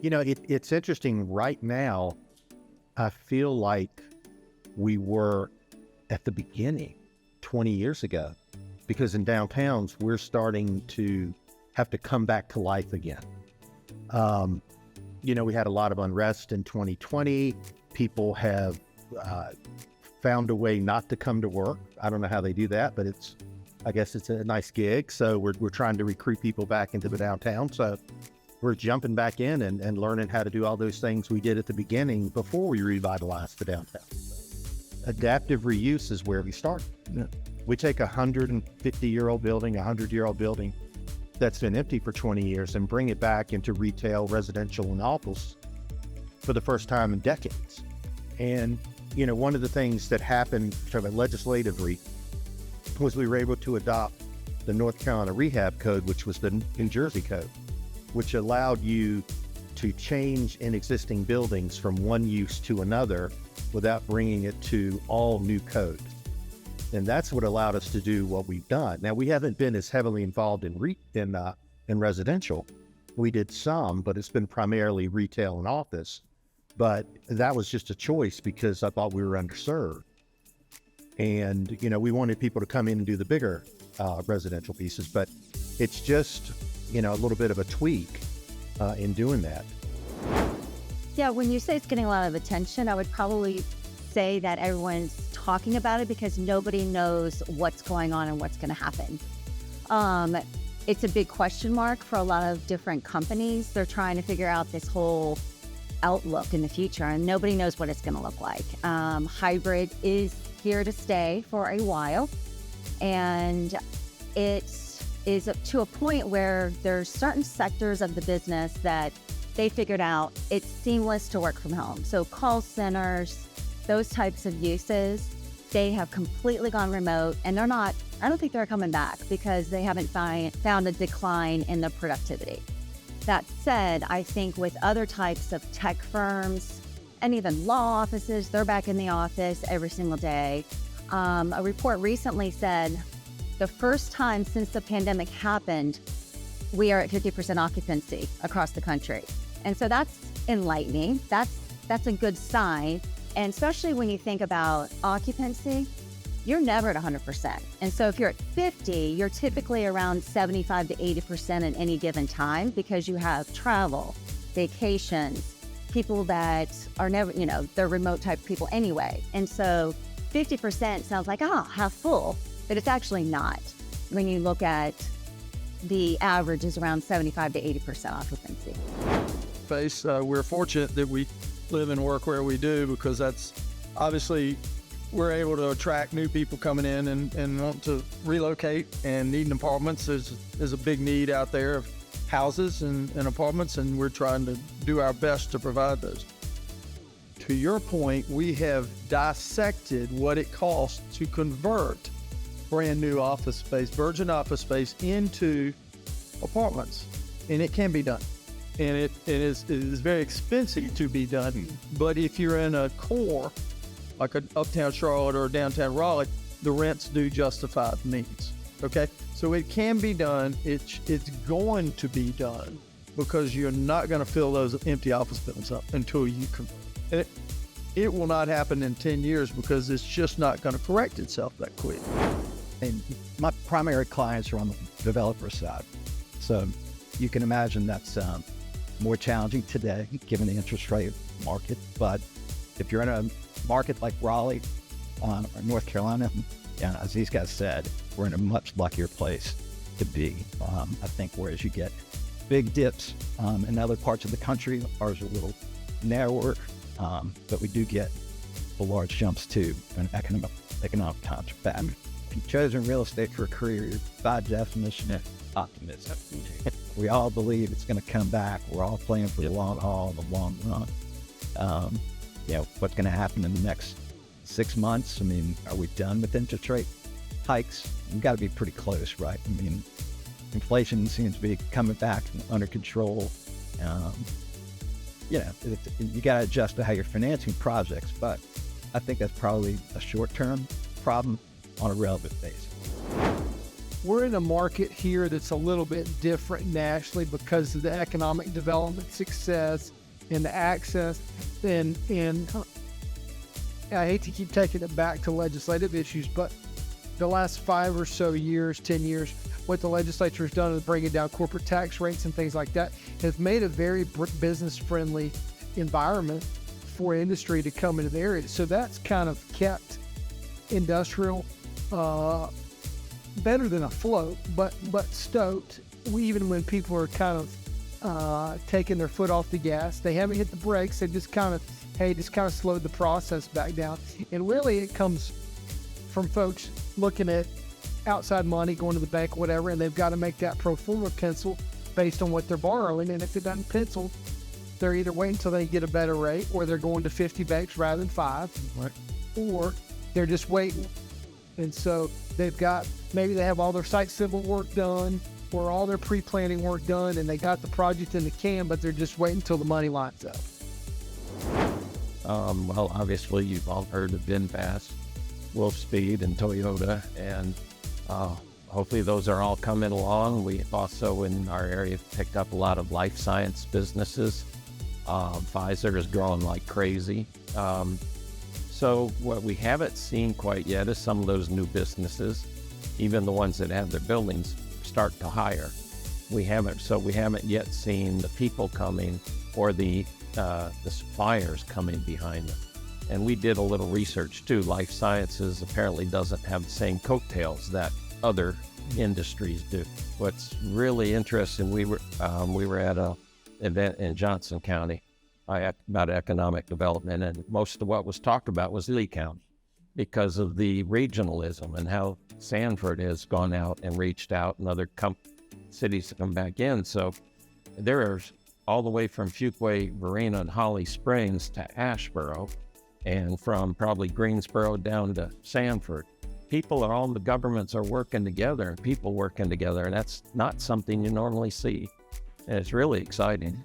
It's interesting right now. I feel like we were at the beginning 20 years ago, because in downtowns, we're starting to have to come back to life again. We had a lot of unrest in 2020. People have found a way not to come to work. I don't know how they do that, but I guess it's a nice gig. So we're trying to recruit people back into the downtown. So we're jumping back in and learning how to do all those things we did at the beginning before we revitalized the downtown. Adaptive reuse is where we start. Yeah. We take a 150-year-old building, a 100-year-old building that's been empty for 20 years and bring it back into retail, residential, and office for the first time in decades. And, one of the things that happened legislatively was we were able to adopt the North Carolina Rehab Code, which was the New Jersey Code, which allowed you to change in existing buildings from one use to another without bringing it to all new code. And that's what allowed us to do what we've done. Now, we haven't been as heavily involved in residential. We did some, but it's been primarily retail and office. But that was just a choice because I thought we were underserved. And, we wanted people to come in and do the bigger residential pieces, but it's just, a little bit of a tweak in doing that. Yeah, when you say it's getting a lot of attention, I would probably say that everyone's talking about it because nobody knows what's going on and what's going to happen. It's a big question mark for a lot of different companies. They're trying to figure out this whole outlook in the future, and nobody knows what it's going to look like. Hybrid is here to stay for a while, and it is to a point where there's certain sectors of the business that they figured out it's seamless to work from home. So call centers, those types of uses, they have completely gone remote, and I don't think they're coming back because they haven't found a decline in the productivity. That said, I think with other types of tech firms and even law offices, they're back in the office every single day. A report recently said the first time since the pandemic happened, we are at 50% occupancy across the country. And so that's enlightening. That's a good sign. And especially when you think about occupancy, you're never at 100%. And so if you're at 50, you're typically around 75 to 80% at any given time because you have travel, vacations, people that are never, they're remote type people anyway. And so 50% sounds like, how full, but it's actually not. When you look at the average is around 75 to 80% occupancy. We're fortunate that we live and work where we do because that's obviously we're able to attract new people coming in and want to relocate and needing apartments. There's a big need out there of houses and apartments, and we're trying to do our best to provide those. To your point, we have dissected what it costs to convert brand new office space, virgin office space into apartments, and it can be done. And it is very expensive to be done. But if you're in a core, like an uptown Charlotte or downtown Raleigh, the rents do justify the needs. Okay, so it can be done. It's going to be done because you're not going to fill those empty office buildings up until you convert. And it will not happen in 10 years because it's just not going to correct itself that quick. And my primary clients are on the developer side, so you can imagine that's more challenging today given the interest rate market. But if you're in a market like Raleigh or North Carolina, as these guys said, we're in a much luckier place to be. I think whereas you get big dips in other parts of the country, ours are a little narrower, but we do get the large jumps too in economic times are bad. If you've chosen real estate for a career, you're by definition optimism. We all believe it's going to come back. We're all playing for the long haul, the long run. What's going to happen in the next 6 months? I mean, are we done with interest rate hikes? We've got to be pretty close, right? I mean, inflation seems to be coming back under control. You got to adjust to how you're financing projects, but I think that's probably a short-term problem on a relative basis. we're in a market here that's a little bit different nationally because of the economic development success and the access. And I hate to keep taking it back to legislative issues, but the last 5 or so years, 10 years, what the legislature has done is bringing down corporate tax rates and things like that has made a very business-friendly environment for industry to come into the area. So that's kind of kept industrial better than afloat, but stoked. Even when people are kind of taking their foot off the gas, they haven't hit the brakes. They just kind of slowed the process back down. And really, it comes from folks looking at outside money, going to the bank, whatever, and they've got to make that pro forma pencil based on what they're borrowing. And if it doesn't pencil, they're either waiting until they get a better rate, or they're going to 50 banks rather than 5, Right. or they're just waiting. And so maybe they have all their site civil work done or all their pre-planning work done, and they got the project in the can, but they're just waiting until the money lines up. Well, obviously, you've all heard of VinFast, Wolfspeed, and Toyota, and hopefully those are all coming along. We also, in our area, picked up a lot of life science businesses. Pfizer is growing like crazy. So what we haven't seen quite yet is some of those new businesses, even the ones that have their buildings, start to hire. We haven't yet seen the people coming or the suppliers coming behind them. And we did a little research too. Life sciences apparently doesn't have the same coattails that other industries do. What's really interesting, we were at a event in Johnson County about economic development, and most of what was talked about was Lee County because of the regionalism and how Sanford has gone out and reached out and other cities to come back in. So there's all the way from Fuquay, Varina, and Holly Springs to Asheboro, and from probably Greensboro down to Sanford. All the governments are working together, and people working together, and that's not something you normally see. And it's really exciting.